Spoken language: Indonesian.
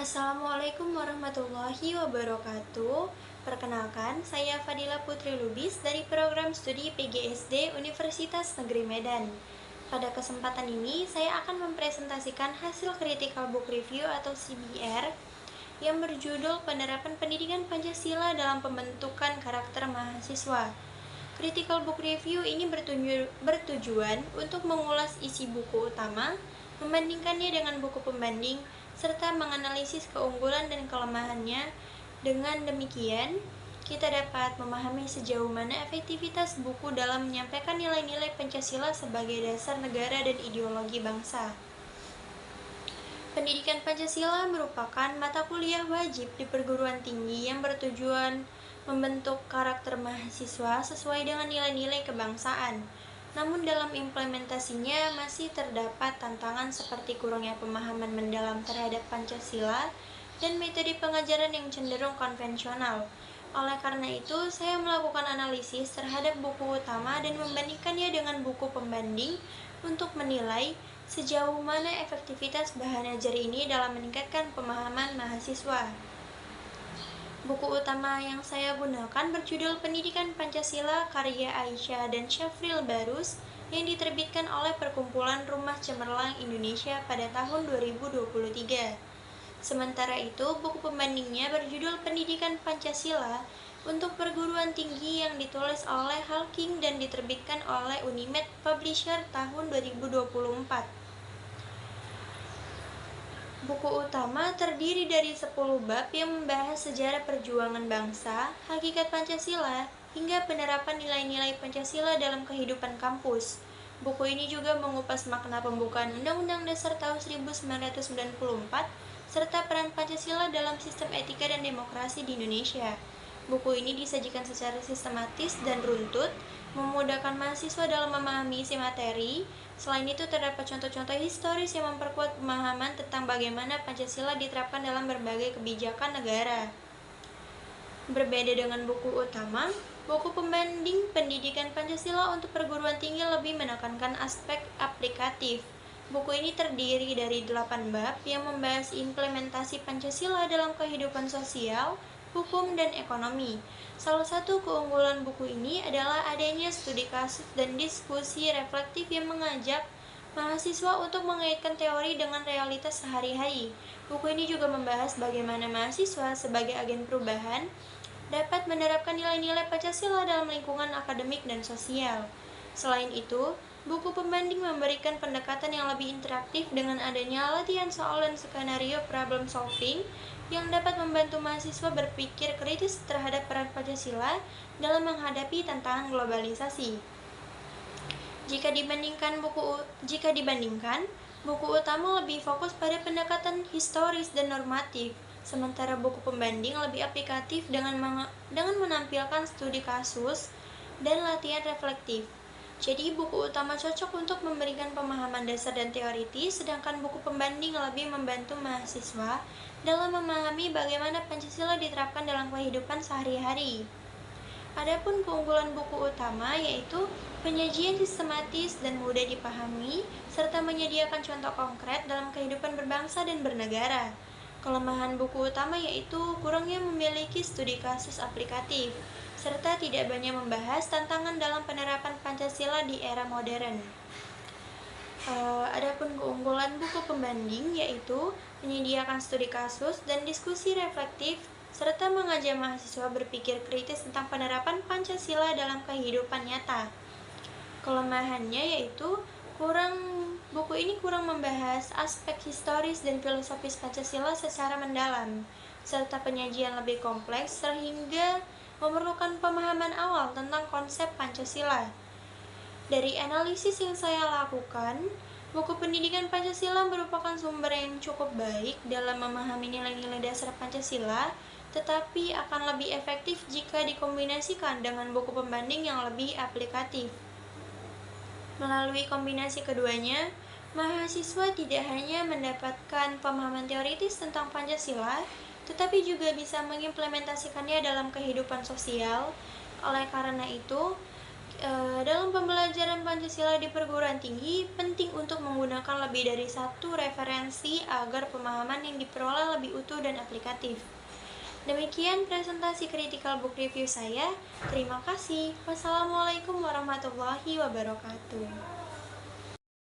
Assalamualaikum warahmatullahi wabarakatuh. Perkenalkan, saya Fadila Putri Lubis dari program studi PGSD Universitas Negeri Medan. Pada kesempatan ini, saya akan mempresentasikan hasil Critical Book Review atau CBR yang berjudul Penerapan Pendidikan Pancasila dalam Pembentukan Karakter Mahasiswa. Critical Book Review ini bertujuan untuk mengulas isi buku utama, membandingkannya dengan buku pembanding, serta menganalisis keunggulan dan kelemahannya. Dengan demikian, kita dapat memahami sejauh mana efektivitas buku dalam menyampaikan nilai-nilai Pancasila sebagai dasar negara dan ideologi bangsa. Pendidikan Pancasila merupakan mata kuliah wajib di perguruan tinggi yang bertujuan membentuk karakter mahasiswa sesuai dengan nilai-nilai kebangsaan. Namun dalam implementasinya masih terdapat tantangan seperti kurangnya pemahaman mendalam terhadap Pancasila dan metode pengajaran yang cenderung konvensional. Oleh karena itu, saya melakukan analisis terhadap buku utama dan membandingkannya dengan buku pembanding untuk menilai sejauh mana efektivitas bahan ajar ini dalam meningkatkan pemahaman mahasiswa. Buku utama yang saya gunakan berjudul Pendidikan Pancasila karya Aisyah dan Syafril Barus yang diterbitkan oleh Perkumpulan Rumah Cemerlang Indonesia pada tahun 2023. Sementara itu, buku pembandingnya berjudul Pendidikan Pancasila untuk perguruan tinggi yang ditulis oleh Halking dan diterbitkan oleh Unimed Publisher tahun 2024. Buku utama terdiri dari 10 bab yang membahas sejarah perjuangan bangsa, hakikat Pancasila, hingga penerapan nilai-nilai Pancasila dalam kehidupan kampus. Buku ini juga mengupas makna pembukaan Undang-Undang Dasar tahun 1944 serta peran Pancasila dalam sistem etika dan demokrasi di Indonesia. Buku ini disajikan secara sistematis dan runtut, memudahkan mahasiswa dalam memahami isi materi. Selain itu, terdapat contoh-contoh historis yang memperkuat pemahaman tentang bagaimana Pancasila diterapkan dalam berbagai kebijakan negara. Berbeda dengan buku utama, buku pembanding pendidikan Pancasila untuk perguruan tinggi lebih menekankan aspek aplikatif. Buku ini terdiri dari 8 bab yang membahas implementasi Pancasila dalam kehidupan sosial, hukum, dan ekonomi. Salah satu keunggulan buku ini adalah adanya studi kasus dan diskusi reflektif yang mengajak mahasiswa untuk mengaitkan teori dengan realitas sehari-hari. Buku ini juga membahas bagaimana mahasiswa sebagai agen perubahan dapat menerapkan nilai-nilai Pancasila dalam lingkungan akademik dan sosial. Selain itu, buku pembanding memberikan pendekatan yang lebih interaktif dengan adanya latihan soal dan skenario problem solving yang dapat membantu mahasiswa berpikir kritis terhadap peran Pancasila dalam menghadapi tantangan globalisasi. Jika dibandingkan, buku utama lebih fokus pada pendekatan historis dan normatif, sementara buku pembanding lebih aplikatif dengan menampilkan studi kasus dan latihan reflektif. Jadi buku utama cocok untuk memberikan pemahaman dasar dan teoritis, sedangkan buku pembanding lebih membantu mahasiswa dalam memahami bagaimana Pancasila diterapkan dalam kehidupan sehari-hari. Adapun keunggulan buku utama yaitu penyajian sistematis dan mudah dipahami, serta menyediakan contoh konkret dalam kehidupan berbangsa dan bernegara. Kelemahan buku utama yaitu kurangnya memiliki studi kasus aplikatif, serta tidak banyak membahas tantangan dalam penerapan Pancasila di era modern. Adapun keunggulan buku pembanding yaitu menyediakan studi kasus dan diskusi reflektif, serta mengajak mahasiswa berpikir kritis tentang penerapan Pancasila dalam kehidupan nyata. Kelemahannya yaitu buku ini kurang membahas aspek historis dan filosofis Pancasila secara mendalam, serta penyajian lebih kompleks sehingga memerlukan pemahaman awal tentang konsep Pancasila. Dari analisis yang saya lakukan, buku pendidikan Pancasila merupakan sumber yang cukup baik dalam memahami nilai-nilai dasar Pancasila, tetapi akan lebih efektif jika dikombinasikan dengan buku pembanding yang lebih aplikatif. Melalui kombinasi keduanya, mahasiswa tidak hanya mendapatkan pemahaman teoritis tentang Pancasila, tetapi juga bisa mengimplementasikannya dalam kehidupan sosial. Oleh karena itu, Dalam pembelajaran Pancasila di perguruan tinggi, penting untuk menggunakan lebih dari satu referensi agar pemahaman yang diperoleh lebih utuh dan aplikatif. Demikian presentasi Critical Book Review saya. Terima kasih. Wassalamualaikum warahmatullahi wabarakatuh.